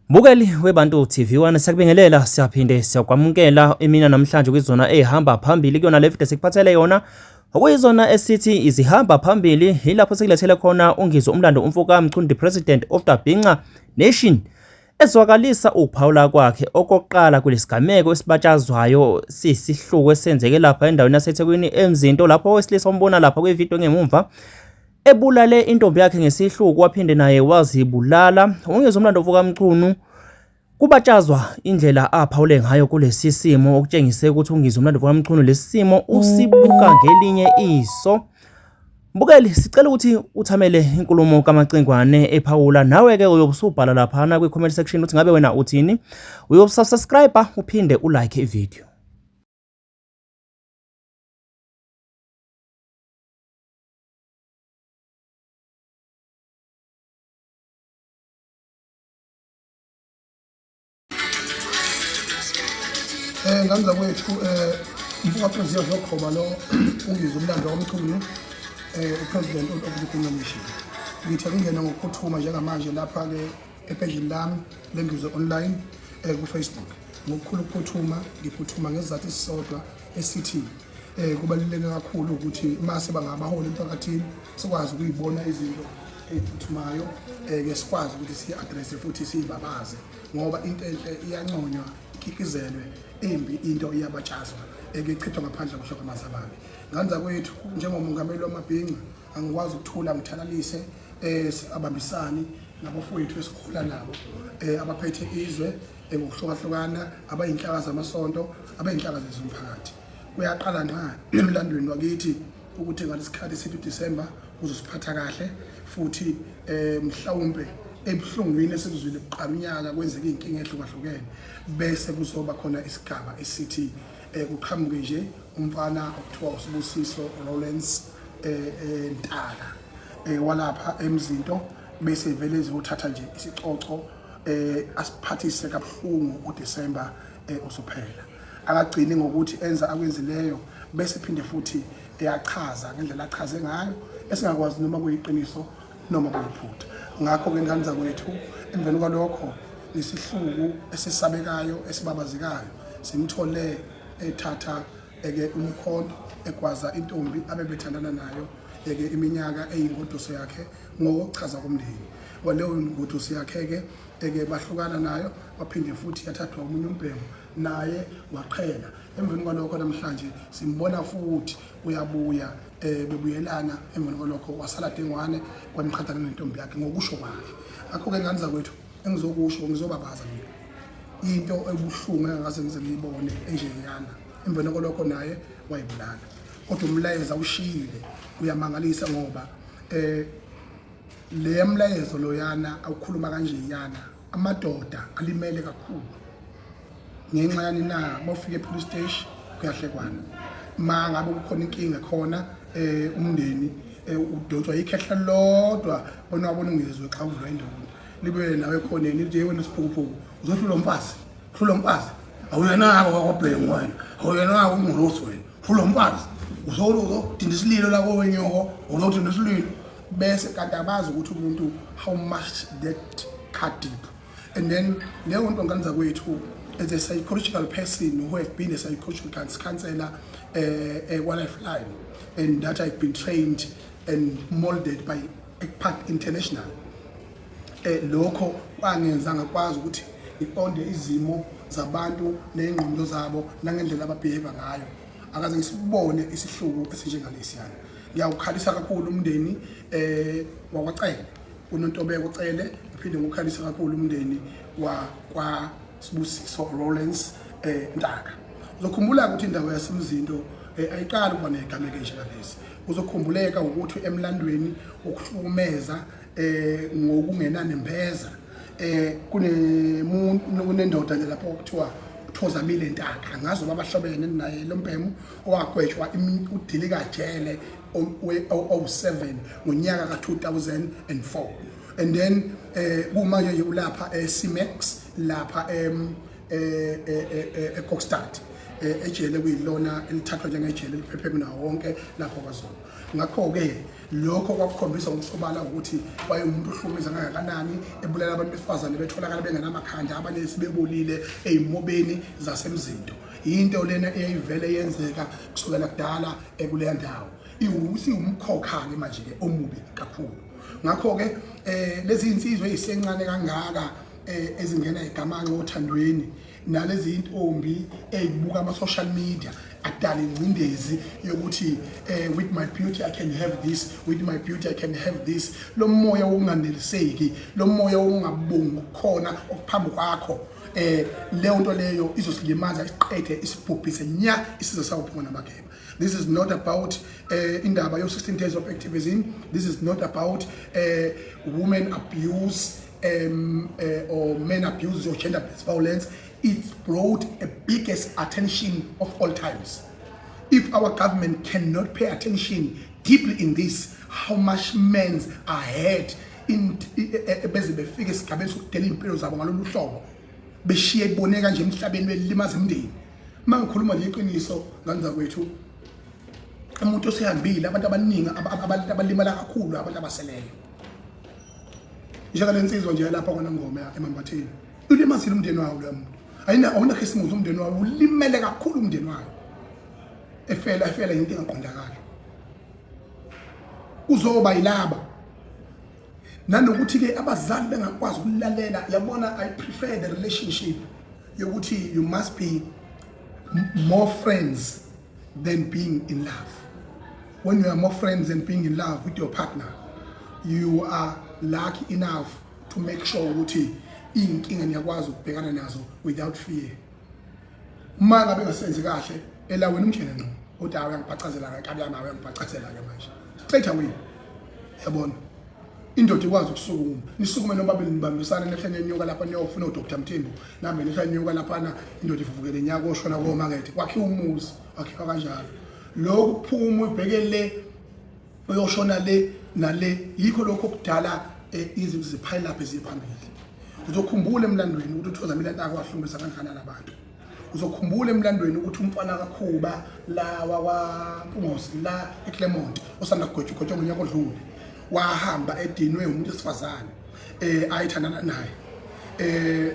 Mbukeli weBantu TV1 siyakubingelela siyaphinde siyakwamukela emina namhlanje kwizona ehamba phambili kuyona le video sikuphathele yona okuyizona esithi izihamba phambili ilapho sikulethele khona ungizwe umlando umfoka Mchunu the President of the Bhinqa Nation ezwakalisa ukuphawula kwakhe okokuqala kulesigameko esibatshazwayo sisihluku esenzeke lapha endaweni yaseThekwini eMzinto lapho wesilisa ombona lapha kwivideo ngemuva ebulale intombi yakhe ngesihluku waphinde naye wazibulala. Ungizwe umlando uvuka Mchunu kubatshazwa indlela aphawule ngayo kulesi simo okutshengise ukuthi ungizwe umlando uvuka Mchunu lesimo usibuka ngelinye iso. Mbukeli sicela ukuthi uthamele inkulumo kaMacingwane ephawula nawe ke uyobusubhala lapha na kwi-comment section uthi ngabe wena uthini. Uyobusubscribe uphinde ulike ivideo. Ngamza kwethu mfuka president lokhoba lo ungizwe umlando kaMchunu upresident of the Bhinqa Nation. Ngithe kungena ngokuphuthuma njengamanje lapha ke epage lami lengizwe online ku Facebook. Ngokukhulu ukuphuthuma ngiphuthuma ngesizathu esisodwa esithi kubaluleke kakhulu ukuthi mase bangabaholi emphakathini sikwazi ukuyibona izinto eziphuthumayo ke sikwazi ukuthi si-address futhi siyibabaze ngoba into enhle iyanconywa ikhikizelwe imbi into iyabatshazwa echithwa ngaphandle kokuhlokamaza ababi. Nganza kwethu njengomongameli wamabhinqa angikwazi ukuthula ngithalalise abambisani nabafowethu esikhula nabo abaphethe izwe ngokuhlukahlukana abayinhlaka zamasonto abayinhlaka zomphakathi. Kuyaqala nqa emlandweni wakithi ukuthi ngalesikhathi sithi December uzosiphatha kahle futhi mhlawumbe ebuhlungwini esikuzwile kuqala unyaka kwenzeka inkinga ehlukahlukene bese kuzoba khona isigaba esithi kuqhamuke nje umfana okuthiwa uSibusiso Lawrence Ntaka walapha eMzinto bese vele ezothatha nje isicoco asiphathise kabuhlungu uDecember usuphela. Akagcini ngokuthi enza akwenzileyo bese phinde futhi eyachaza ngendlela achaze ngayo esingakwazi noma kuyiqiniso noma kuyiphutha. Ngakho ke nganza kwethu emveni kwalokho lesihluku esisabekayo esibabazikayo simthole ethatha eke umkhonto ekwaza intombi abebethandana nayo eke iminyaka eyingoduso yakhe ngokuchaza komndeni waleyo ngoduso yakhe ke eke bahlukana nayo baphinde futhi yathathwa umunye umbhemu naye waqhela. Emveni kwalokho namhlanje simbona futhi uyabuya bebuyelana emveni kwalokho wasala dengwane kwamqhathana nentombi yakhe ngokusho kwakhe. Akho ke nganza kwethu engizokusho ngizobabaza mina into ebuhlungu engakaze ngize ngiyibone enjeyana. Emveni kwalokho naye wayibulala kodwa umlayezo awushiyile uyamangalisa ngoba le mlayezo loyana awukhuluma kanje yana amadoda alimele kakhulu ngenxa yani na bafike police station kuyahlekwana mangabe kukhona inkinga khona umndeni udonswa ikhehla lodwa bona wabona ungizwe xa udlwa indoni libe nawe khona nje wena siphuphu uzothi lo mfazi awuyena kwabhlengu wena awuyena ungolosi wena lo mfazi uzodinda isililo la kwenyoko uzodinda isililo bese kanti abazi ukuthi umuntu how much that cut deep. And then leyo nto nganza kwethu as a psychological person who have been a psychological counselor while I fly, and that I've been trained and molded by ECPAC International. Lokho kwangenza ngakwazi ukuthi ngiqonde izimo zabantu nezingqondo zabo nangendlela ababehave ngayo akaze ngisibone isihluku esinjengalesiyana. Ngiyawukhalisa kakhulu umndeni wakwacele uNontobeko ucele uphinde ngukhalisa kakhulu umndeni kwa Sibusiso Lawrence Ntaka. Uzokhumbula ukuthi indawo yaseMzinto ayiqala ukuba negameke njengalesi. Uzokhumbuleka ukuthi emlandweni okuhlukumeza ngokungenanembeza kunendoda nje lapho okuthiwa uThozamile Ntaka ngazo babahlobene naye lo mbhemu owagwetshwa udilika jele o7 ngonyaka ka2004. And then kumanje nje ulapha eCimex lapha eKokstad ejele kuyilona elithathwa njengejele eliphephe kunawo wonke lapho kwaZulu. Ngakho-ke lokho kwakukhombisa ngokusobala ukuthi wayemuntu ohlukumeza kangakanani, ebulela abantu besifazane betholakala bengenamakhanda, abanye sibebolile ey'mobeni zasemzinto. Into lena eyayivele yenzeka kusukela kudala kuleya ndawo. Iwumkhokha-ke manje-ke omubi kakhulu. Ngakho-ke lezi insizwe ezisencane kangaka ezingena igamanxe othandweni nalezi intombi ezibuka ama-social media adala ingcindezi yokuthi with my beauty I can have this, with my beauty I can have this. Lo moya wokunganeliseki, lo moya wokungabongi khona okuphambi kwakho, leyo nto leyo izosilimaza isiqede isibhubhise nya isizwe sawuphi namakeba. This is not about indaba yo 16 days of activism. This is not about women abuse or men abuse or gender-based violence. It's brought a biggest attention of all times. If our government cannot pay attention deeply in this, how much men are ahead in beze befike esigabeni sokudela impilo zabo ngalolu hlobo beshiye iboneka nje emhlabeni belimaza imndeni. Mangikhuluma nje iqiniso nganza kwethu umuntu osehambile, abantu abaningi abalimala kakhulu, abantu abaseleyo. Njengale nsizwa nje lapha kona ngoma eMambatheni, ulimazile umndeni wawo lo muntu. Awuna khisimuzi umndeni wawo, ulimele kakhulu umndeni wawo. Efela into engaqondakala. Uzoba yilaba. Nanokuthi ke abazali bengakwazi ukulalela, yabona, I prefer the relationship yokuthi you must be more friends than being in love. When you are more friends than being in love with your partner, you are lucky enough to make sure ukuthi inkinga niyakwazi ukubhekana nazo without fear. Uma ngabe ngasenzi kahle elaweni umjene ngqo, uthi uyangibhacazela ngakabi yami, uyangibhacazela ke manje. Straight away. Yabona? Indoda ikwazi ukusukuma. Nisukume noma babili nibambisana nehlanye nyoka lapha niyofuna uDr Mthembu, nambe nehlanye nyoka lapha indoda ivuvukele nyaka oshona ko market. Wakhiwa umuzi, wakhiwa kanjalo. Lokhu kuphuma ubhekele uyoshona le nale, yikho lokho kudala izinto zipile up eziphambili. Uzokhumbula emlandweni ukuthi uThoza Milanda akwahlumisa kanjani abantu. Uzokhumbula emlandweni ukuthi umfana kaKhuba la waPungosi la eClermont osanda kugojwa ngonyaka odlule wahamba edinwe umuntu esifazane ayithandana naye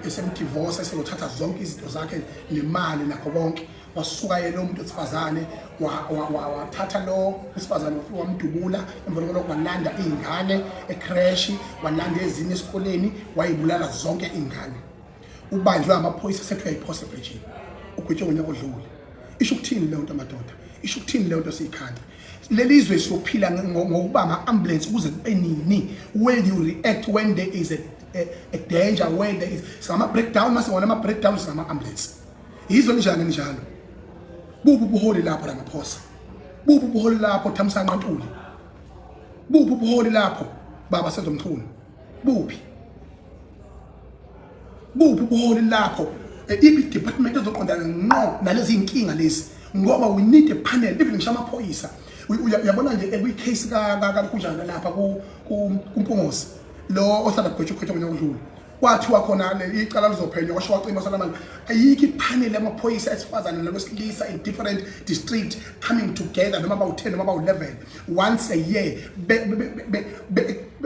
esemdivorce eseyothatha zonke izinto zakhe nemali nakho konke, wasuka yena umuntu esifazane wathatha lo esifazane wamdubula, emva kokho walanda izingane ecrash, walanda ezinye esikoleni, wayibulala zonke izingane. Ubanjwe amaphoyisa sekhe possible nje ugwetshwe ngonyaka odlule. Isho ukuthini leyo nto madoda? Isho ukuthini leyo nto siyikhanda? Lelizwe siyophila ngokubanga ambulance ukuze kube nini? Will you react when there is a danger, when there is some breakdown? Mase wona ama breakdowns sama ambulance. Yizo njani njalo? Bubu buholi lapho la ngaphosa. Bubu buholi lapho Thamsanqa Ntuli. Bubu buholi lapho Baba Sezomthuni. Buphi? Bubu buholi lapho ibi department ezoqondana ngqo nalezi inkinga lezi, ngoba we need a panel even ngisho amaphoyisa. Uyabona nje every case kunjani lapha kuMpungosi lo osanda kugwetshwa ngonyaka odlule, kwathiwa khona icala lizophenywa kwasho wacima salamani. Ayikho ipanel yamaphoyisa esifazane nalwesilisa in different district coming together noma about 10 noma about 11 once a year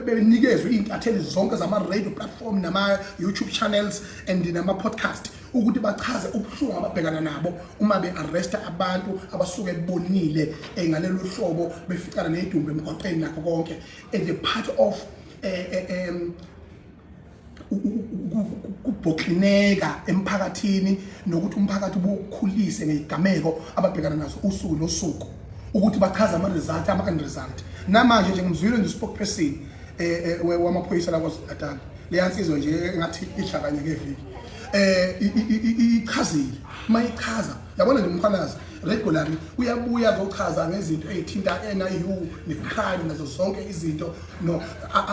benikezwe intatheli zonke zama radio platform nama YouTube channels and nama podcast ukuthi bachaze ubuhlungu ababhekana nabo uma bearresta abantu abasuke ebonile ngalelo hlobo beficana nedumbe emgwaqeni nakho konke, and the part of kubhoklineka emphakathini nokuthi umphakathi ubukhulise ngezigameko ababhekana nazo usuku nosuku ukuthi bachaza ama result ama-end result. Namanje nje ngimzwile nje spokesperson wamaphoyisa la kwaZulu-Natal, leyansizwa nje ngathi ihlakanye ngeviki ichazile. Mayichaza yabona nje umkhalazi regularly uyabuya azochaza ngezinto ezithinta NIU necrime nazo zonke izinto, no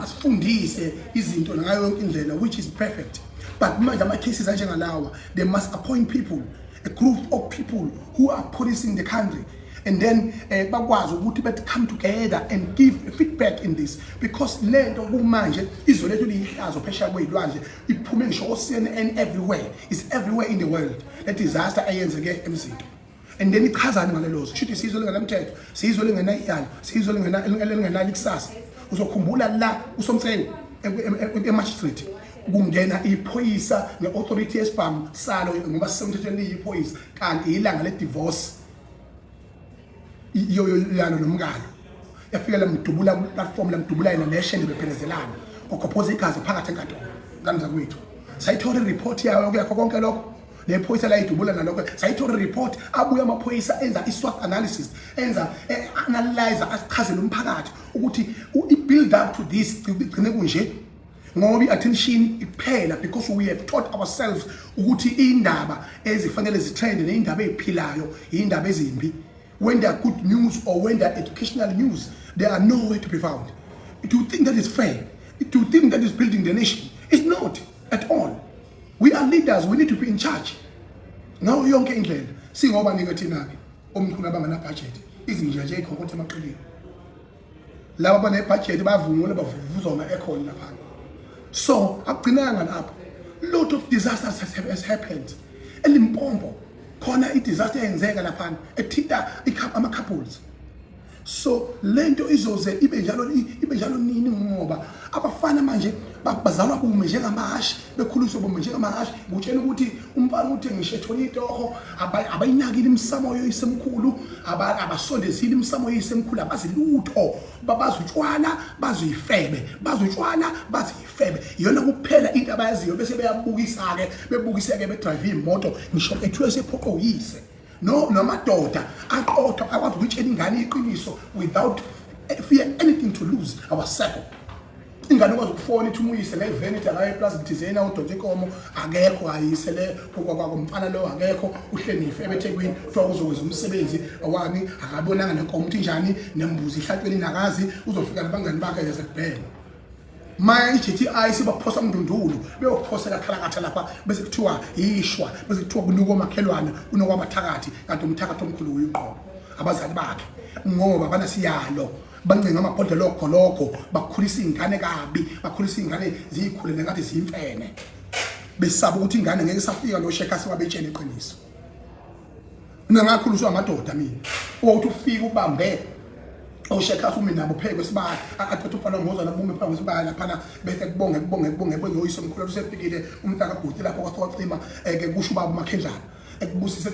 asifundise izinto ngayo yonke indlela, which is perfect. But manje ama cases anjengalawa, they must appoint people, a group of people who are policing the country, and then bakwazi ukuthi bethi come together and give feedback in this, because lento kumanje izwe lethu lihlazo phesha kwezilwandle iphume ngisho CNN everywhere, is everywhere in the world, that disaster eyenzeke emzinto. And then ichazana ngalelozo shithi sizwe lengenamthetho, sizwe lengena iyalo, sizwe lengena likusasa. Uzokhumbula la uSomthengu eMagistrate kungena iphoyisa ngeauthority yesibhamu salo ngoba sisemthethweni liyiphoyisa, kanti ilanga le divorce yalo nomkalo yafika lamdubula platform lamdubula ina nation bephenezelana kokophoza igazi phakathi enkantolo kanza kwethu. Sayithola report yayo yakho konke lokho, le phoyisa la idubula nalokho sayithola report, abuya amaphoyisa enza i-SWOT analysis, enza analyze asichazele umphakathi ukuthi i build up to this igcine kunje ngoba i-attention iphela, because we have taught ourselves ukuthi indaba ezifanele zitrend neindaba eziphilayo indaba ezimbi. When they are good news or when they are educational news, they are nowhere to be found. Do you think that is fair? Do you think that is building the nation? It's not at all. We are leaders, we need to be in charge. Now yonke indlela singoba nika thina ke omkhulu abangana budget izinja nje ikhokothe emaqeleni. Laba bane budget bavungule bavuvuzwa ama aircon lapha. So akugcinanga lapho. Lot of disasters has happened. eLimpopo khona i-disaster eyenzeka lapha ethinta ama couples. So lento izoze ibe njalo nini ngoba abafana manje bazalwa kume njengamahashi, bekhuliswa kume njengamahashi. Ngutshela ukuthi umfana uthi ngishethona itoho abayinakile imsamo yoyisemkhulu, abasondezile imsamo yoyisemkhulu, abazilutho, babazutshwana bazuyifebe. Yona kuphela into abayaziyo bese beyabukisa ke bedrive imoto ngisho ethiwe sephoqoyise. No, namadoda aqotha akwazi ukutshela ingane iqiniso without fear anything to lose our circle. Ingane ukwazi ukufona ithi umuyise ngeveni akaye eplaza thizena udonse inkomo akekho ayisele kwakwamfana lo akekho uhleli ifebe eThekwini kuthiwa uzokwenza umsebenzi awani akabonanga nenkomo ukuthi njani nembuzi ihlathweni nakazi uzofika nabangani bakhe ezekubhela. Maya i-GTI sibaphosa umndundulu beyophosela khalakatha lapha bese kuthiwa ishwa, bese kuthiwa kunuka omakhelwane unokwamathakathi, kanti umthakathi omkhulu uyinqobo abazali bakhe ngoba banasiyalo bancenga amabhodlela lokho bakhulisa ingane kabi, bakhulisa ingane ziyikhulele ngathi ziyimfene besaba ukuthi ingane ngeke safika lo sheka siwabetshela iqiniso. Ngakhuliswa amadoda mina ukuthi ufike ubambe osheka umi nabo pheke sibaya athatha ufana ngozana bume phambi sibaya lapha bese kubonge ngoyise omkhulu usefikile umntaka Bhuti lapho kwaSocima ke kusho ubaba uMakhendlana ekubusise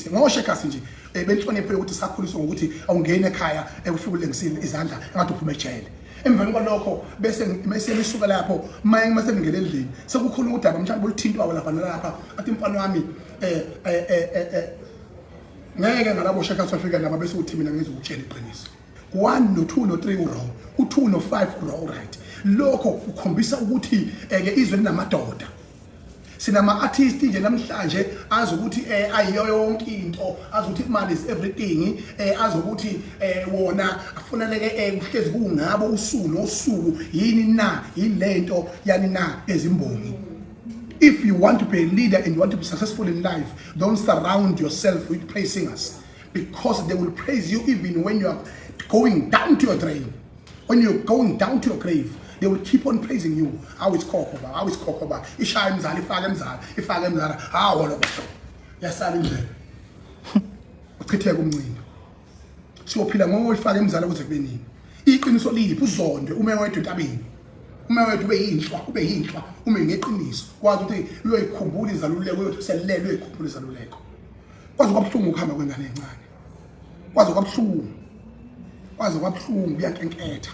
ngosheka nje benhloniphe ukuthi sakhuliswa ngokuthi awungene ekhaya ufike ulengisile izandla ngathi uphume ejele. Emveni kwalokho bese lisuka lapho mase ngingele endlini sekukhona udaba mhlawumbe oluthintwa lapha nalapha athi mfana wami ngeke ngalabo shaka safika laba bese uthi mina ngizokutshela iqiniso. 1 no 2 no 3 uraw, u2 no 5 uraw, right? Lokho ukhombisa ukuthi izwe linamadoda. Sinama artists nje namhlanje azokuthi ayiyo yonke into, azokuthi imali is everything, azokuthi wona afuneleke kuhlezi kungabo usuku nosuku yini na yilento yani na ezimbongi. If you want to be a leader and you want to be successful in life, don't surround yourself with praise singers, because they will praise you even when you are going down to your drain. When you're going down to your grave, they will keep on praising you. How is Kokoba? Ishaya mzali, ifake mzala. Wolo basho. Yasala indlela. Uchitheke umncino. Siyophila ngoba ifake mzala kuze kube nini. Iqiniso liphi uzonde ume wedwa entabeni. Ume wedwa ube yinhlwa, ume ngeqiniso. Kwazi ukuthi uyoyikhumbula izaluleko yethu selele uyoyikhumbula izaluleko. Kwazi kwabhlungu ukuhamba kwengane encane. Kwazi kwabhlungu kuyankenketha.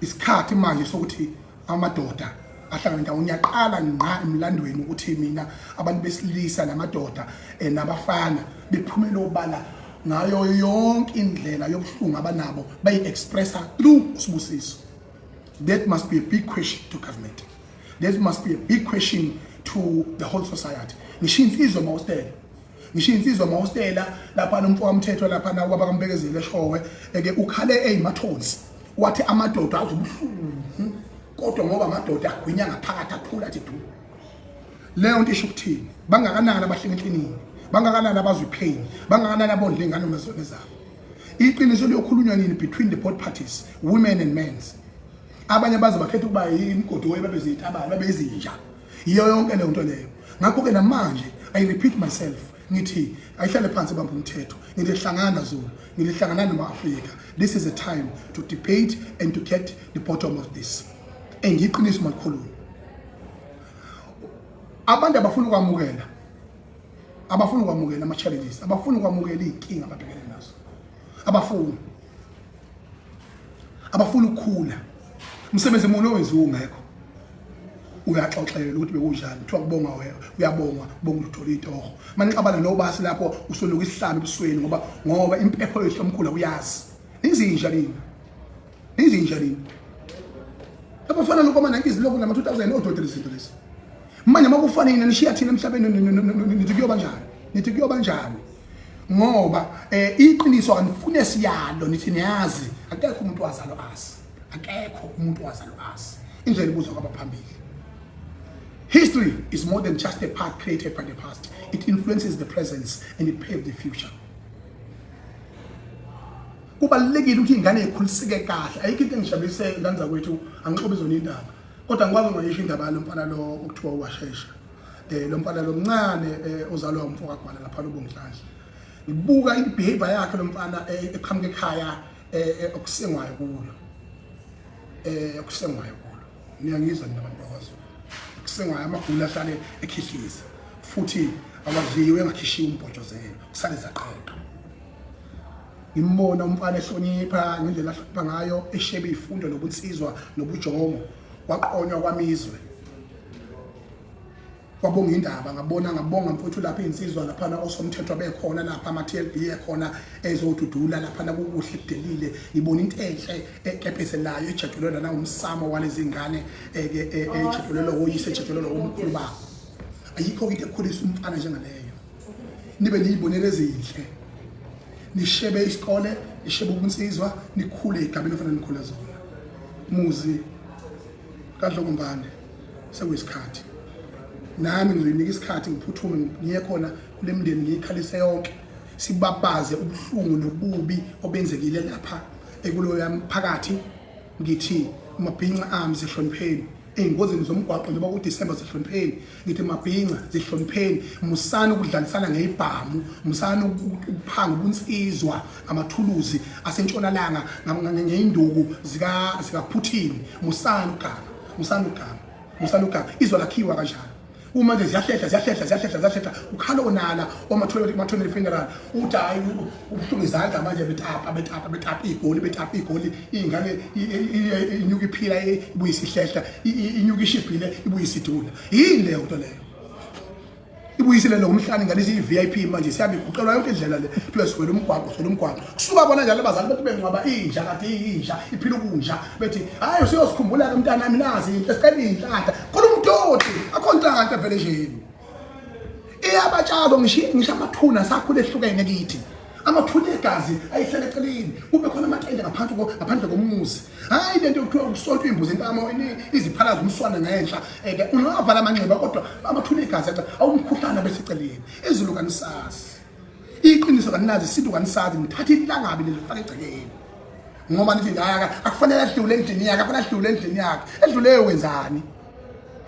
Isikhathi manje sokuthi amadoda ahlangana ndawonye yaqala ngqa emlandweni ukuthi mina abantu besilisa namadoda nabafana bephumela obala ngayo yonke indlela yobuhlungu abanabo bayi-expressa through uSibusiso. That must be a big question to government. That must be a big question to the whole society. Ngisho insizwa mawustela lapha nomfo wamthetho lapha nawo bakambekezele eshowe ukhale eyimathonsi wathi amadoda azobuhlungu kodwa ngoba amadoda agwinya ngaphakathi athula athi du. Leyo nto isho ukuthini? Bangakanani abahlenga eklinini, bangakanani abazwe pain, bangakanani abondle ingane nezone zabo. Iqiniso liyokhulunywa nini between the both parties, women and men. Abanye baze bakhetha ukuba imigodi webebezitabana bebezinja. Iyo yonke le nto leyo. Ngakho ke namanje I repeat myself, ngithi ayihlale phansi bamba umthetho, ngihlangana Zulu, ngihlangana nama-Afrika. This is a time to debate and to get the bottom of this. Engiqinisa malikhuluma. Abantu abafuna ukwamukela, ama-challenges, abafuna ukwamukela iy'nkinga ababhekene nazo. Abafuna ukukhula. Umsebenzi umuntu owenziwe ungekho. Uyaxoxela ukuthi bekunjani, kuthiwa kubonga uyabonga, bonga uthola itoho. Manixabana nobasi lapho usoluka isihlalo ebusweni ngoba impepho yehlomkhulu uyazi. Izinja lini. Abafana lokho ama-90s lokho nama-2000 ododela izinto lezi. Manje makufanele nishiya thina emhlabeni nithi kuyoba njani. Ngoba iqiniso anifune siyalo nithi niyazi akekho umuntu wazalo asi. Indlela ibuzwa kwabaphambili. History is more than just a path created by the past. It influences the present and it paves the future. Kubalulekile ukuthi ingane ikhuliseke kahle. Ayikho into engijabulise ingane zakwethu angixobe zona indaba. Kodwa ngikwazi ngayisho indaba lo mfana lo okuthiwa uwashesha. Lo mfana lo mncane ozalwa umfoko kwala lapha loBongihlanhla. Ngibuka ibehavior yakhe lo mfana eqhamuka ekhaya okusengwayo kulo. Niyangizwa nina abantu bakwazi. Kusengwayo amagula ahlale ekhihliza. Futhi awadliwe engakhishiwe umbhojozelo. Kusale zaqeqa. Ngimbona umfana ehlonipha ngendlela ahlonipha ngayo eshebe ifundo nobunsizwa nobujongo. Waqonywa kwamizwe. Kwabonga indaba ngabonga mfowethu lapha insizwa lapha osomthetho bekhona lapha ama-TLB ekhona ezodudula lapha kukuhle kudelile ngibona into enhle ekephezelayo ejatshulelwa na umsamo walezi ngane ejatshulelwa oyise ejatshulelwa umkhulu babo. Ayikho into ekhulisa umfana njengaleyo. Nibe niyibonele ezinhle. Nishebe isikole, nishebe ubunsizwa, nikhule igabeni ofana nikhule zona. Muzi kaDlokombane sekuyisikhathi. Nami ngizoyinika isikhathi ngiphuthume ngiye khona kule mndeni ngiyikhalise yonke sibabaze ubuhlungu nobubi obenzekile lapha ekuloyo yamphakathi ngithi mabhinqa ami zihlonipheni ey'ngozini zomgwaqo njengoba kuDisemba zihlonipheni ngithi mabhinqa zihlonipheni musana ukudlalisana ngey'bhamu musana ukuphanga ubunsizwa amathuluzi asentshonalanga ngey'nduku zikaPutin musana ugama izwa lakhiwa kanjalo. Uma nje ziyahlela ukhala onala omathoneli funeral uthi hayi ubuhlungu izandla manje betapa igoli ingane inyuka iphila ibuyisihlehla inyuka ishibhile ibuyisidula yini leyo nto leyo ibuyisile lo umhlani ngalezi VIP manje siyabe kuqelwa yonke indlela le tuyaswela umgwaqo kusuka bona njalo abazali bethu bengcwaba inja kade inja iphila ubunja bethi hayi siyosikhumbula ke mntana nami nazi into esicela inhlanta khona umdodi akho nhlanta vele nje iyabatshalo ngisho amathuna sakhule ehlukene kithi amathuna egazi ayihlele eceleni kube khona amaqende ngaphandle komuzi hayi lento yokuthiwa ukusonto imbuzi intamo iziphalaza umswana ngenhla unavala amanxeba kodwa amathuna egazi awumkhuhlana besiceleni izulu kanisasi iqiniso kaninazi isinto kanisazi ngithatha ilangabi lelifaka egcekeni ngoba nithi ngaya akufanele adlule endlini yakhe akufanele adlule endlini yakhe edluleyo wenzani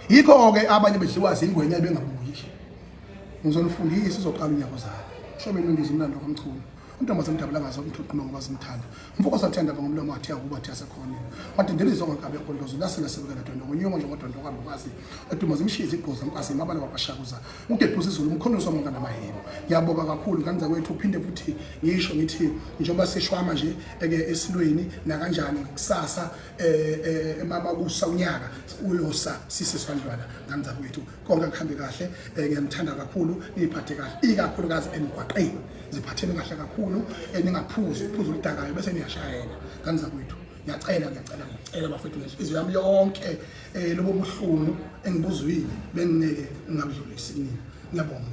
yikho ke abanye bedliwa zingwenya bengabuyi ngizonifundisa izoqala unyaka ozayo shobe nondiza umlando kamchunu untombaza mdabula ngazo umthuquma ngoba simthanda umfoko sathanda ngomlomo wathi akuba thi yasekhona wathi ndilizo ngakabe kondozo lasela sebekela dondo ngonyongo nje ngodondo kwabo kwazi adumaza imshizi igqoza mqasi mabala wabashakuza ugebhuza izulu umkhondoso wonke namahebo ngiyabonga kakhulu kanza kwethu uphinde futhi ngisho ngithi njengoba seshwama nje esilweni na kanjani kusasa emabakusa unyaka uyosa sisesandlwana kanza kwethu konke kuhambe kahle ngiyamthanda kakhulu niphathe kahle ikakhulukazi emgwaqeni ziphatheni kahle kakhulu ningaphuzi uphuzo oludakayo bese niyashayela kanza kwethu ngiyacela bafethu ngenhliziyo yami yonke lobo buhlungu engibuzwile bengeke ngabudlulisi nini ngiyabonga.